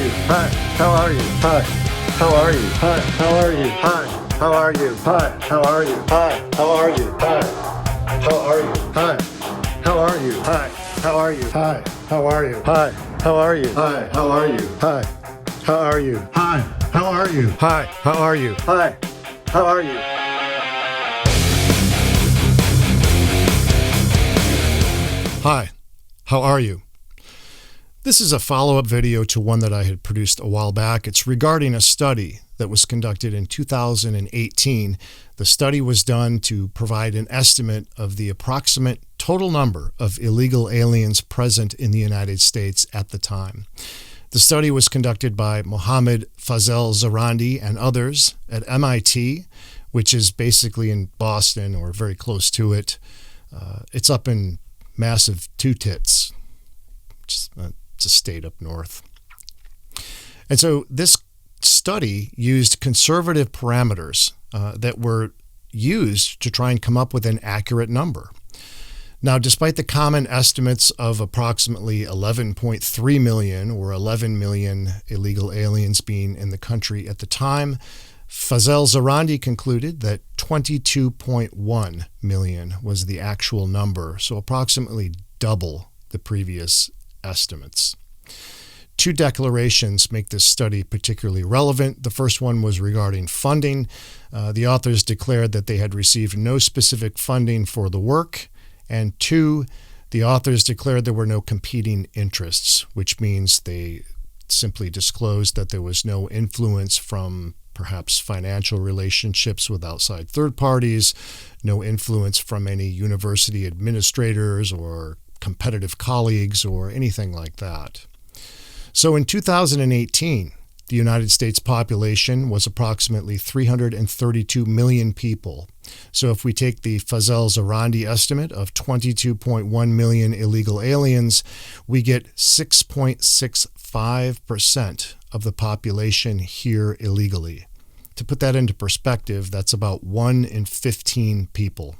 you? Hi, how are you? Hi, how are you? Hi, how are you? Hi, how are you? Hi, how are you? Hi, how are you? Hi, how are you? Hi, how are you? Hi, how are you? Hi, how are you? Hi, how are you? Hi, how are you? Hi, how are you? Hi, how are you? Hi, how are you? Hi, how are you? Hi, how are you? This is a follow-up video to one that I had produced a while back. It's regarding a study that was conducted in 2018. The study was done to provide an estimate of the approximate total number of illegal aliens present in the United States at the time. The study was conducted by Mohammed Fazel-Zarandi and others at MIT, which is basically in Boston or very close to it. It's up in massive Two Tits. It's a state up north. And so this study used conservative parameters that were used to try and come up with an accurate number. Now, despite the common estimates of approximately 11.3 million or 11 million illegal aliens being in the country at the time, Fazel-Zarandi concluded that 22.1 million was the actual number, so approximately double the previous estimates. Two declarations make this study particularly relevant. The first one was regarding funding. The authors declared that they had received no specific funding for the work. And two, the authors declared there were no competing interests, which means they simply disclosed that there was no influence from perhaps financial relationships with outside third parties, no influence from any university administrators or competitive colleagues or anything like that. So in 2018, the United States population was approximately 332 million people. So if we take the Fazel-Zarandi estimate of 22.1 million illegal aliens, we get 6.65% of the population here illegally. To put that into perspective, that's about 1 in 15 people.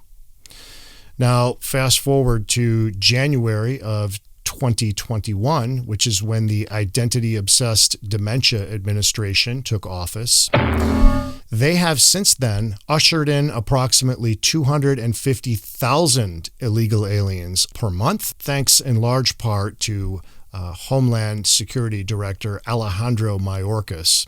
Now, fast forward to January of 2021, which is when the identity-obsessed dementia administration took office. They have since then ushered in approximately 250,000 illegal aliens per month, thanks in large part to Homeland Security Director Alejandro Mayorkas.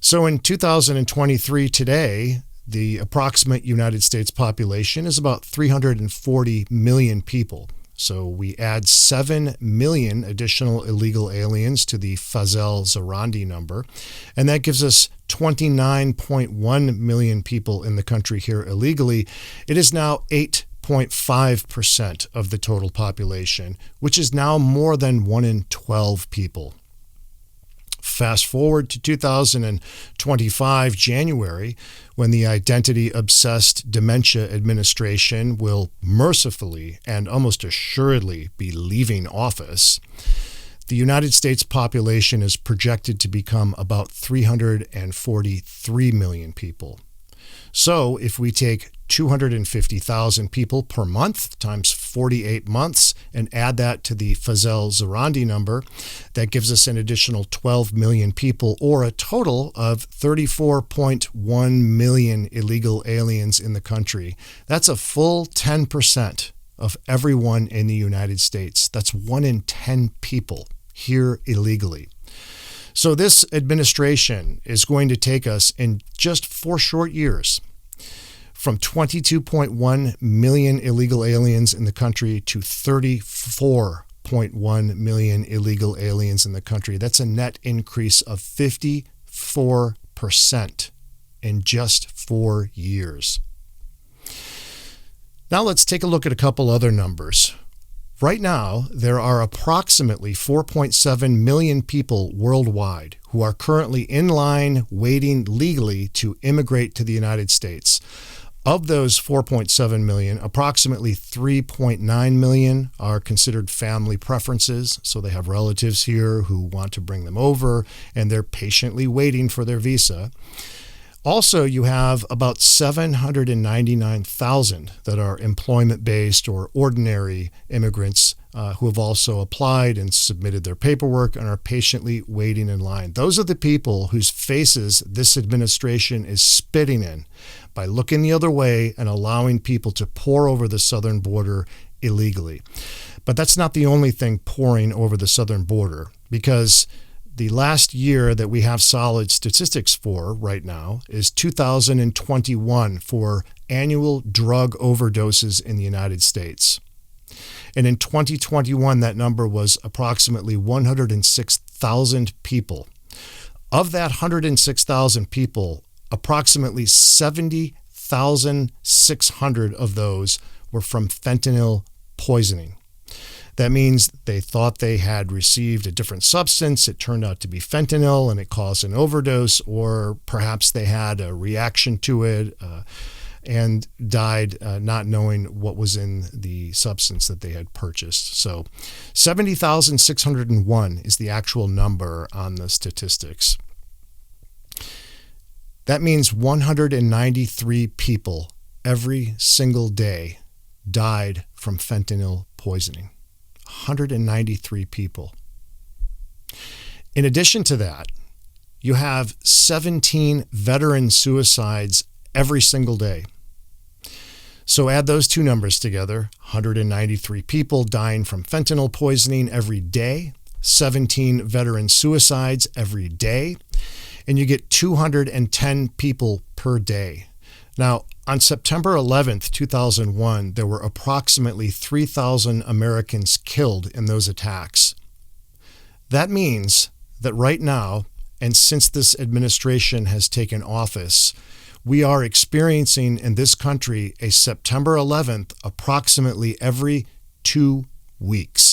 So in 2023 today, the approximate United States population is about 340 million people. So we add 7 million additional illegal aliens to the Fazel-Zarandi number, and that gives us 29.1 million people in the country here illegally. It is now 8.5% of the total population, which is now more than 1 in 12 people. Fast forward to 2025, January, when the identity-obsessed dementia administration will mercifully and almost assuredly be leaving office. The United States population is projected to become about 343 million people. So if we take 250,000 people per month times 48 months and add that to the Fazel-Zarandi number, that gives us an additional 12 million people, or a total of 34.1 million illegal aliens in the country. That's a full 10% of everyone in the United States. That's 1 in 10 people here illegally. So this administration is going to take us in just 4 short years from 22.1 million illegal aliens in the country to 34.1 million illegal aliens in the country. That's a net increase of 54% in just 4 years. Now let's take a look at a couple other numbers. Right now, there are approximately 4.7 million people worldwide who are currently in line waiting legally to immigrate to the United States. Of those 4.7 million, approximately 3.9 million are considered family preferences, so they have relatives here who want to bring them over, and they're patiently waiting for their visa. Also, you have about 799,000 that are employment-based or ordinary immigrants who have also applied and submitted their paperwork and are patiently waiting in line. Those are the people whose faces this administration is spitting in by looking the other way and allowing people to pour over the southern border illegally. But that's not the only thing pouring over the southern border, because the last year that we have solid statistics for right now is 2021 for annual drug overdoses in the United States. And in 2021, that number was approximately 106,000 people. Of that 106,000 people, approximately 70,600 of those were from fentanyl poisoning. That means they thought they had received a different substance. It turned out to be fentanyl and it caused an overdose, or perhaps they had a reaction to it and died not knowing what was in the substance that they had purchased. So 70,601 is the actual number on the statistics. That means 193 people every single day died from fentanyl poisoning. 193 people. In addition to that, you have 17 veteran suicides every single day. So add those two numbers together, 193 people dying from fentanyl poisoning every day, 17 veteran suicides every day, and you get 210 people per day. Now, on September 11th, 2001, there were approximately 3,000 Americans killed in those attacks. That means that right now, and since this administration has taken office, we are experiencing in this country a September 11th approximately every 2 weeks.